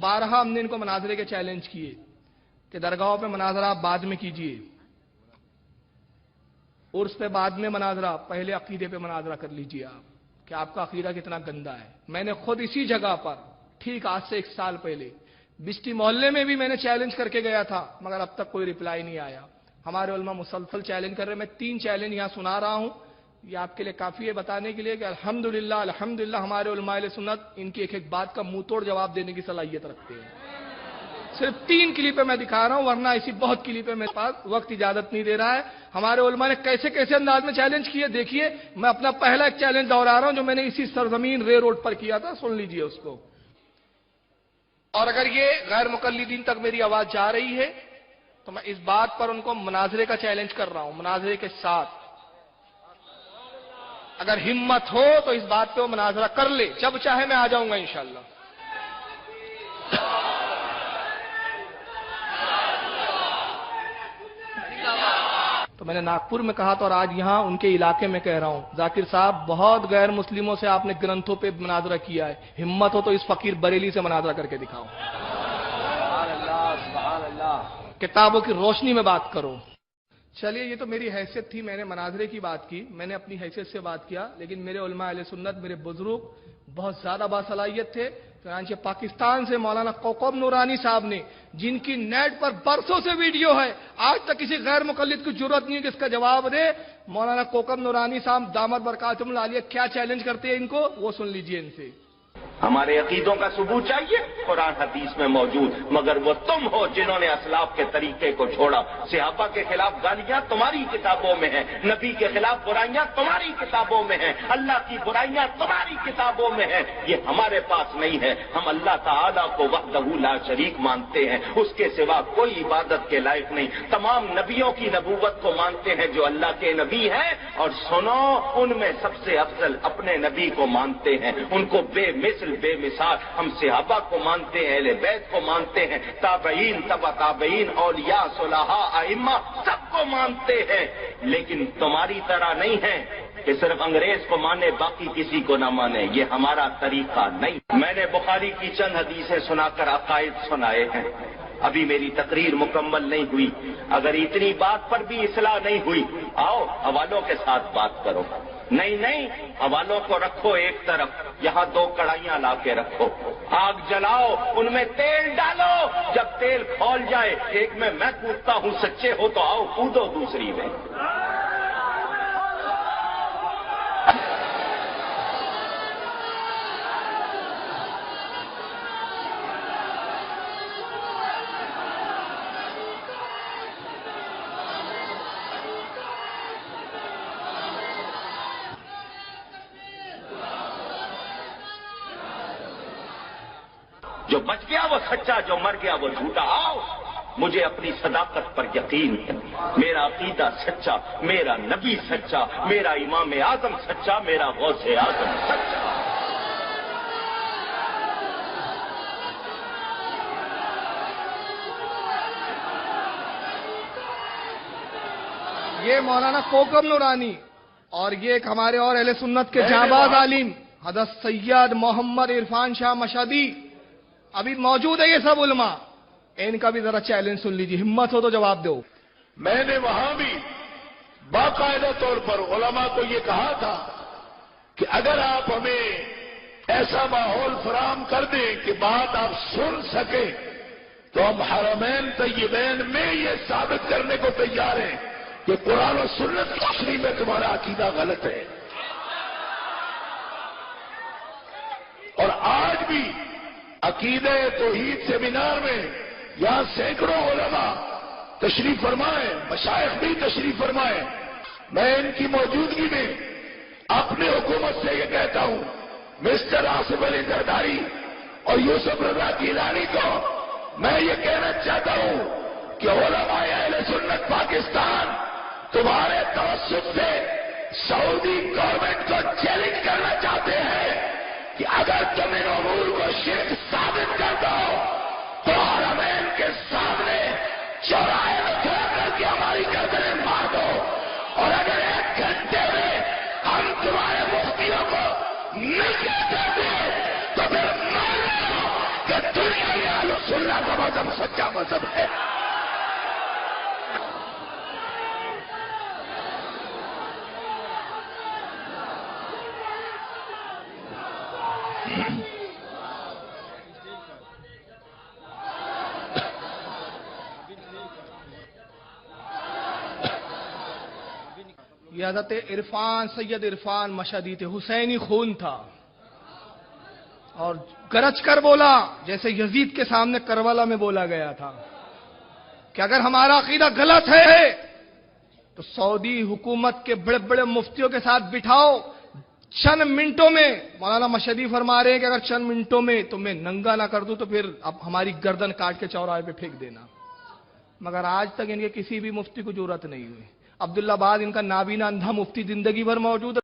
12 हमने इनको मनाजरे के चैलेंज किए कि दरगाहों पे मनाजरा आप बाद में कीजिए, उर्स पे बाद में मनाजरा, पहले अकीदे पे मनाजरा कर लीजिए आप कि आपका अकीदा कितना गंदा है। मैंने खुद इसी जगह पर ठीक आज से 1 साल पहले बिस्टी मोहल्ले में भी मैंने चैलेंज करके गया था, मगर अब तक कोई रिप्लाई नहीं आया। हमारे उलमा मुसलसल चैलेंज कर रहे हैं। मैं 3 चैलेंज यहां सुना रहा हूं, ये आपके लिए काफी है बताने के लिए कि अल्हम्दुलिल्लाह अल्हम्दुलिल्लाह हमारे उलमा अहले सुन्नत इनकी एक एक बात का मुंह तोड़ जवाब देने की सलाहियत रखते हैं। सिर्फ 3 क्लिपें मैं दिखा रहा हूं, वरना ऐसी बहुत क्लिपें मेरे पास, वक्त इजाजत नहीं दे रहा है। हमारे उलमा ने कैसे कैसे अंदाज में चैलेंज किए देखिए। मैं अपना पहला एक चैलेंज दोहरा रहा हूं जो मैंने इसी सरजमीन रे रोड पर किया था, सुन लीजिए उसको। और अगर ये गैर मुकल्लिदीन तक मेरी आवाज जा रही है तो मैं इस बात पर उनको मुनाजरे का चैलेंज कर रहा हूं, मुनाजरे के साथ। अगर हिम्मत हो तो इस बात पे वो मुनाजरा कर ले, जब चाहे मैं आ जाऊंगा इंशाअल्लाह। तो मैंने नागपुर में कहा था और आज यहां उनके इलाके में कह रहा हूं, जाकिर साहब बहुत गैर मुस्लिमों से आपने ग्रंथों पे मुनाजरा किया है, हिम्मत हो तो इस फकीर बरेली से मुनाजरा करके दिखाओ। किताबों की रोशनी में बात करो। चलिए, ये तो मेरी हैसियत थी, मैंने मनाजरे की बात की, मैंने अपनी हैसियत से बात किया, लेकिन मेरे उलमा अहले सुन्नत, मेरे बुजुर्ग बहुत ज्यादा बासलाहियत थे। चुनांचे पाकिस्तान से मौलाना कौकब नूरानी साहब ने, जिनकी नेट पर बरसों से वीडियो है, आज तक किसी गैर मुकल्लिद की जरूरत नहीं है कि इसका जवाब दे। मौलाना कौकब नूरानी साहब दामद बरकातुहुमुल आलिया क्या चैलेंज करते हैं इनको, वो सुन लीजिए इनसे। हमारे अकीदों का सबूत चाहिए, कुरान हदीस में मौजूद, मगर वो तुम हो जिन्होंने असलाफ के तरीके को छोड़ा। सहाबा के खिलाफ गालियां तुम्हारी किताबों में है, नबी के खिलाफ बुराइयां तुम्हारी किताबों में है, अल्लाह की बुराइयां तुम्हारी किताबों में है। ये हमारे पास नहीं है। हम अल्लाह ताला को वहदहू ला शरीक मानते हैं, उसके सिवा कोई इबादत के लायक नहीं। तमाम नबियों की नबूवत को मानते हैं जो अल्लाह के नबी हैं, और सुनो, उनमें सबसे अफजल अपने नबी को मानते हैं, उनको बेमिसल बेमिसाल। हम सहाबा को मानते हैं, अहले बैत को मानते हैं, ताबईन, तबा ताबईन, औलिया, सुलहा, अइम्मा, सबको मानते हैं। लेकिन तुम्हारी तरह नहीं है कि सिर्फ अंग्रेज को माने बाकी किसी को ना माने। ये हमारा तरीका नहीं। मैंने बुखारी की चंद हदीसें सुनाकर अकायद सुनाए हैं। अभी मेरी तकरीर मुकम्मल नहीं हुई। अगर इतनी बात पर भी इस्लाह नहीं हुई, आओ हवालों के साथ बात करो। नहीं, हवालों को रखो एक तरफ, यहाँ 2 कढ़ाइयां ला के रखो, आग जलाओ, उनमें तेल डालो। जब तेल खौल जाए, एक में मैं कूदता हूँ, सच्चे हो तो आओ कूदो दूसरी में। जो बच गया वो सच्चा, जो मर गया वो झूठा। आओ, मुझे अपनी सदाकत पर यकीन है। मेरा अकीदा सच्चा, मेरा नबी सच्चा, मेरा इमाम आजम सच्चा, मेरा गौसे आजम सच्चा। ये मौलाना कौकब नूरानी और ये एक हमारे और अहले सुन्नत के जाबाज आलिम हज़रत सैयद मोहम्मद इरफान शाह मशहदी अभी मौजूद है। ये सब उलमा, इनका भी जरा चैलेंज सुन लीजिए, हिम्मत हो तो जवाब दो। मैंने वहां भी बाकायदा तौर पर उलमा को ये कहा था कि अगर आप हमें ऐसा माहौल फराहम कर दें कि बात आप सुन सके, तो हम हरमैन तय्यबैन में ये साबित करने को तैयार हैं कि कुरान और सुन्नत की रोशनी में तुम्हारा अकीदा गलत है। और आज भी अकीदे तौहीद सेमिनार में यहां सैकड़ों उलमा तशरीफ फरमाए, मशाइख भी तशरीफ फरमाए। मैं इनकी मौजूदगी में अपने हुकूमत से ये कहता हूं, मिस्टर आसिफ अली जरदारी और यूसुफ रजा गिलानी को मैं ये कहना चाहता हूं कि उलमा अहले सुन्नत पाकिस्तान तुम्हारे तवस्सुत से सऊदी गवर्नमेंट को चैलेंज करना चाहते हैं कि अगर तुम इन अमूर को शिर्क साबित कर दो तो हरमैन के सामने चौराहे में खड़ा करके हमारी गर्दनें मार दो। और अगर 1 घंटे में हम तुम्हारे मुफ्तियों को नहीं कहते तो फिर मान लो कि دنیا میں اہل سنت کا مذہب سچا مذہب ہے. یہ حضرت عرفان سید عرفان مشہدی تھے، حسینی خون تھا، اور گرج کر بولا جیسے یزید کے سامنے کربلا میں بولا گیا تھا کہ اگر ہمارا عقیدہ غلط ہے تو سعودی حکومت کے بڑے بڑے مفتیوں کے ساتھ بٹھاؤ، چند منٹوں میں مولانا مشہدی فرما رہے ہیں کہ اگر چند منٹوں میں تمہیں ننگا نہ کر دوں تو پھر اب ہماری گردن کاٹ کے چوراہے پہ پھینک دینا. مگر آج تک ان کے کسی بھی مفتی کو جرأت نہیں ہوئی. عبداللہ بعد ان کا نابینا اندھا مفتی زندگی بھر موجود ہے.